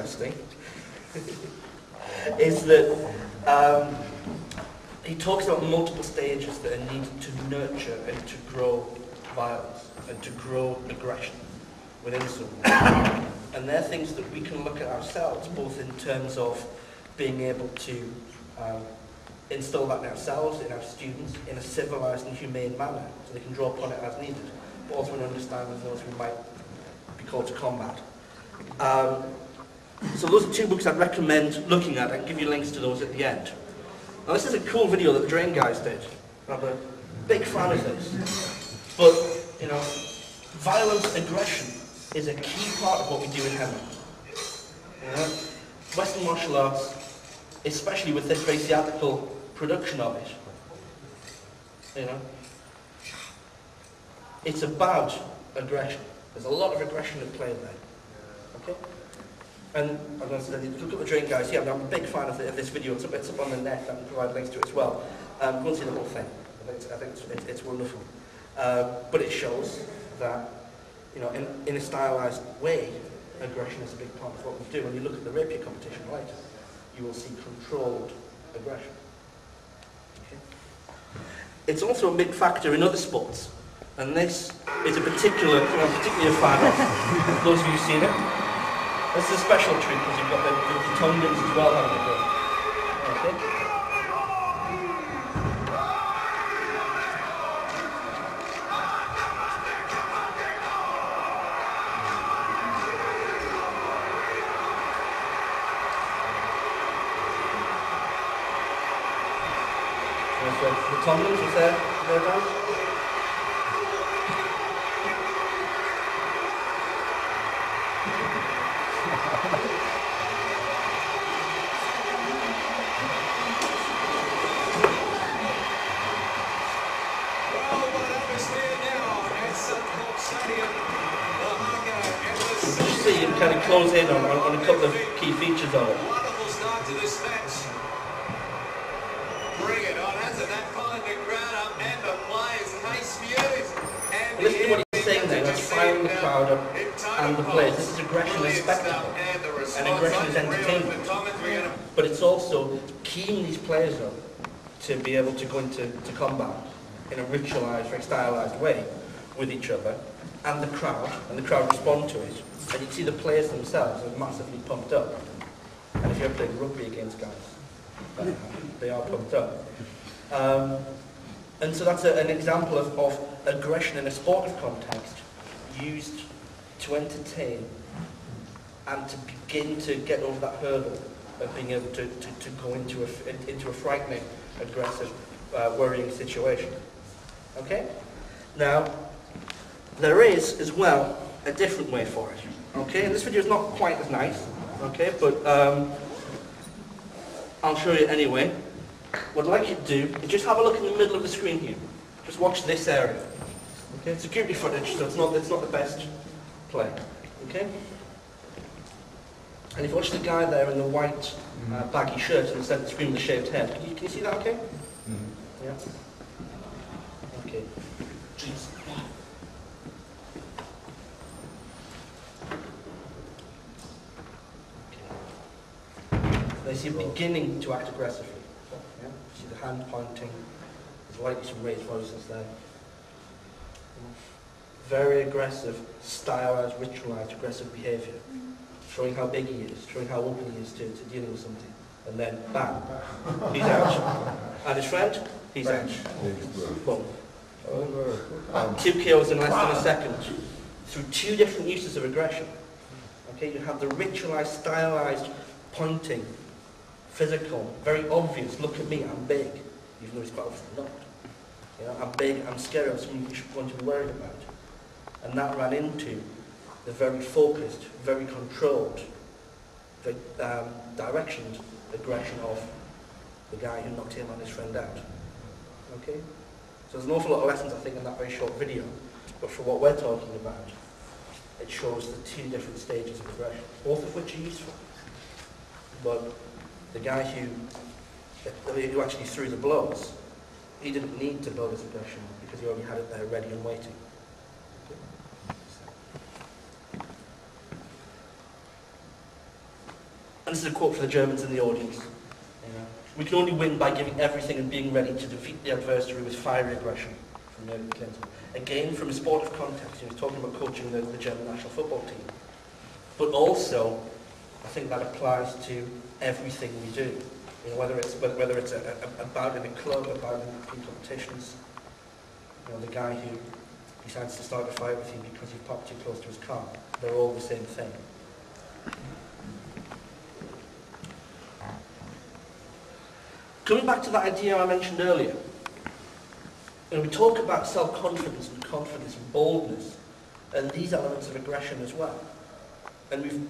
interesting is that he talks about multiple stages that are needed to nurture and to grow violence and to grow aggression within someone. And they're things that we can look at ourselves, both in terms of being able to instill that in ourselves, in our students, in a civilized and humane manner, so they can draw upon it as needed, but also in understanding those who might be called to combat. So those are two books I'd recommend looking at. I can give you links to those at the end. Now this is a cool video that the Drain guys did. I'm a big fan of this. But, you know, violence, aggression is a key part of what we do in Thema. You know? Western martial arts, especially with this very theatrical production of it, you know, it's about aggression. There's a lot of aggression at play there. Okay? And I'm going to say, look at the Drain guys here. I'm a big fan of this video. It's up on the net. I can provide links to it as well. Go and see the whole thing. I think it's wonderful. But it shows that, you know, in a stylized way, aggression is a big part of what we do. When you look at the rapier competition later, you will see controlled aggression. Okay? It's also a big factor in other sports, and this is a particular thing I'm particularly a fan of. Those of you who've seen it, this is a special treat because you've got the Tongans as well having a go. Okay? The Tongans was there down? You see, you kind of close in on a couple of key features of it. Wonderful start to this match. Bring it on, that's that kind of crowd up and the players, case views. And listen to what he's saying there, that's firing the crowd up and the players. This is aggression as spectacle, and aggression is entertainment. But it's also keying these players up to be able to go into combat in a ritualized, very stylized way with each other, and the crowd respond to it. And you can see the players themselves are massively pumped up. And if you're playing rugby against guys, they are pumped up. And so that's an example of aggression in a sportive context used to entertain and to begin to get over that hurdle of being able to go into a frightening, aggressive, worrying situation. Okay? Now, there is, as well, a different way for it. Okay? And this video is not quite as nice, okay? But I'll show you anyway. What I'd like you to do is just have a look in the middle of the screen here. Just watch this area. Okay? It's security footage, so it's not the best play. Okay? And if you watch the guy there in the white baggy shirt in the centre of the screen with the shaved head, can you see that okay? Mm-hmm. Yeah? Okay. Jeez. They see him beginning to act aggressively. Yeah? See the hand pointing, there's likely some raised voices there. Very aggressive, stylized, ritualized, aggressive behaviour. Showing how big he is, showing how open he is to dealing with something. And then, bam, he's out. And his friend, he's out. Boom. 2 kills in less than a second. Through 2 different uses of aggression. Okay, you have the ritualized, stylized, pointing, physical, very obvious, look at me, I'm big, even though he's quite often not. You know, I'm big, I'm scary, I'm someone you should want to be worried about. And that ran into the very focused, very controlled, very directioned aggression of the guy who knocked him and his friend out. Okay? So there's an awful lot of lessons, I think, in that very short video, but for what we're talking about, it shows the 2 different stages of aggression, both of which are useful. But the guy who actually threw the blows, he didn't need to build his aggression because he already had it there ready and waiting. And this is a quote from the Germans in the audience. You know, we can only win by giving everything and being ready to defeat the adversary with fiery aggression. From Clinton. Again, from a sportive context, he was talking about coaching the German national football team. But also, I think that applies to everything we do. You know, whether it's a bout in a club, a bout in competitions. You know, the guy who decides to start a fight with you because you've parked too close to his car. They're all the same thing. Coming back to that idea I mentioned earlier, and we talk about self-confidence and confidence and boldness, and these elements of aggression as well. And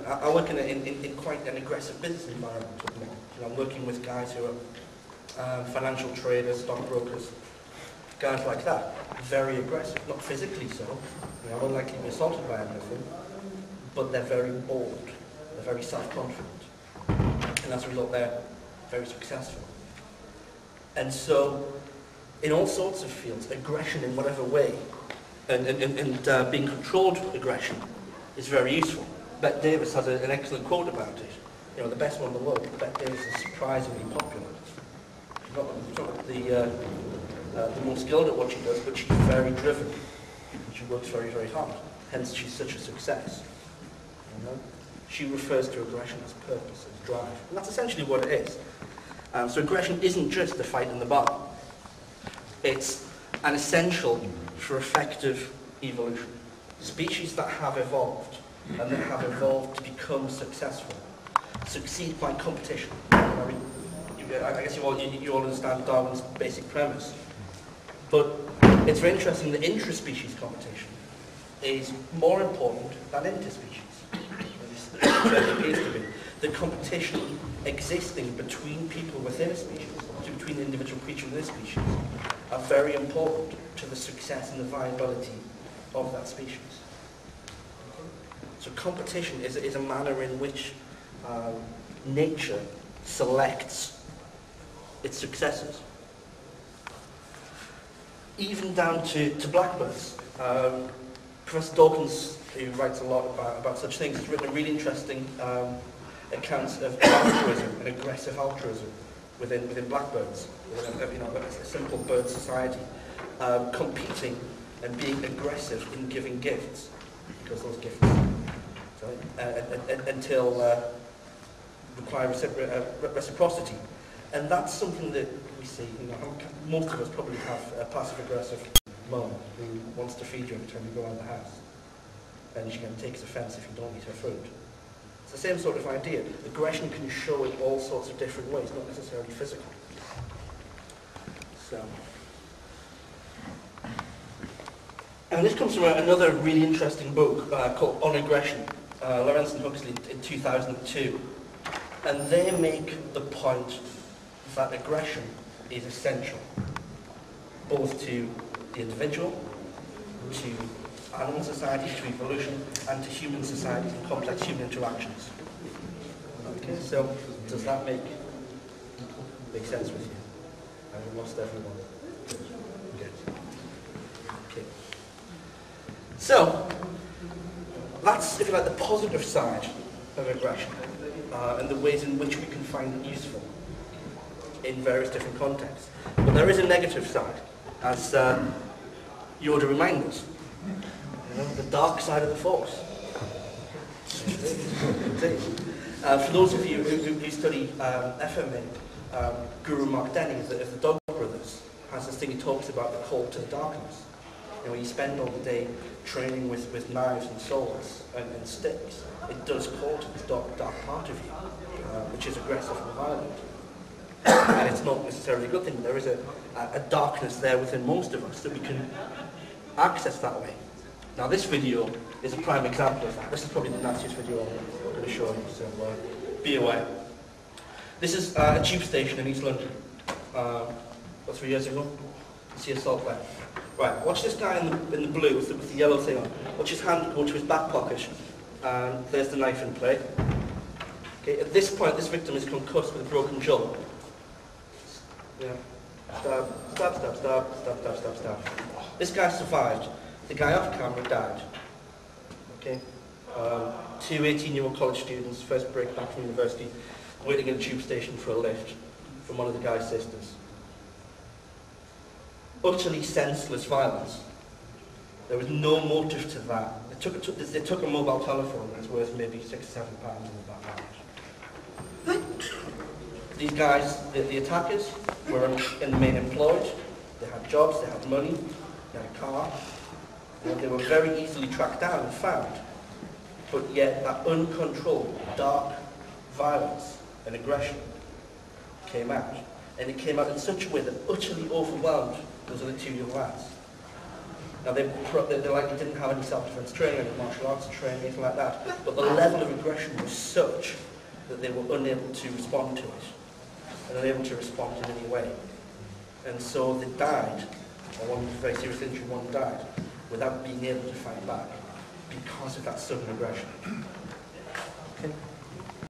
I work in quite an aggressive business environment at the moment. You know, I'm working with guys who are financial traders, stockbrokers, guys like that. Very aggressive, not physically so. You know, unlikely to be assaulted by anything, but they're very bold. They're very self-confident, and as a result, they're very successful. And so, in all sorts of fields, aggression in whatever way, and being controlled aggression is very useful. Bette Davis has an excellent quote about it. You know, the best one in the world. Bette Davis is surprisingly popular. She's not the most skilled at what she does, but she's very driven. She works very, very hard. Hence, she's such a success. You know? She refers to aggression as purpose, as drive. And that's essentially what it is. So aggression isn't just a fight in the bar. It's an essential for effective evolution. Species that have evolved, and that have evolved to become successful, succeed by competition. I mean, I guess you all understand Darwin's basic premise. But it's very interesting that intra-species competition is more important than interspecies. It appears to be. The competition existing between people within a species, between the individual creature within a species, are very important to the success and the viability of that species. So competition is a manner in which nature selects its successors. Even down to blackbirds. Professor Dawkins, who writes a lot about such things, has written a really interesting accounts of altruism and aggressive altruism within blackbirds, within a simple bird society, competing and being aggressive in giving gifts, because those gifts until require reciprocity. And that's something that we see. You know, most of us probably have a passive-aggressive mum who wants to feed you every time you go out of the house, and she kind of takes offence if you don't eat her food. It's the same sort of idea. Aggression can show in all sorts of different ways, not necessarily physical. So, and this comes from another really interesting book called On Aggression, Lawrence and Huxley in 2002, and they make the point that aggression is essential, both to the individual, to animal societies, to evolution, and to human societies and complex human interactions. Okay, so does that make sense with you? I've lost everyone. Good. Okay. So that's, if you like, the positive side of aggression, and the ways in which we can find it useful in various different contexts. But there is a negative side, as you ought to remind us. You know, the dark side of the force. For those of you who study FMA, Guru Mark Denny of the Dog Brothers has this thing he talks about, the call to darkness. You know, you spend all the day training with knives and swords and sticks. It does call to this dark part of you, which is aggressive and violent. And it's not necessarily a good thing. There is a darkness there within most of us that we can access that way. Now this video is a prime example of that. This is probably the nastiest video I'm going to show you, so be aware. This is a tube station in East London, about 3 years ago. You see assault there. Right, watch this guy in the blue with the yellow thing on. Watch his hand go to his back pocket, and there's the knife in play. Okay, at this point, this victim is concussed with a broken jaw. Yeah. Stab, stab, stab, stab, stab, stab, stab, stab. This guy survived. The guy off camera died. Okay? Two 18-year-old college students, first break back from university, waiting in a tube station for a lift from one of the guy's sisters. Utterly senseless violence. There was no motive to that. They took a mobile telephone that's worth maybe £6 or £7 in the back. These guys, the attackers, were in the main employed. They had jobs, they had money, they had a car. And they were very easily tracked down and found. But yet that uncontrolled, dark violence and aggression came out. And it came out in such a way that utterly overwhelmed those other two young lads. Now they likely didn't have any self-defense training, any martial arts training, anything like that. But the level of aggression was such that they were unable to respond to it. And unable to respond in any way. And so they died, or one very serious injury, one died, without being able to fight back because of that sudden aggression. Okay.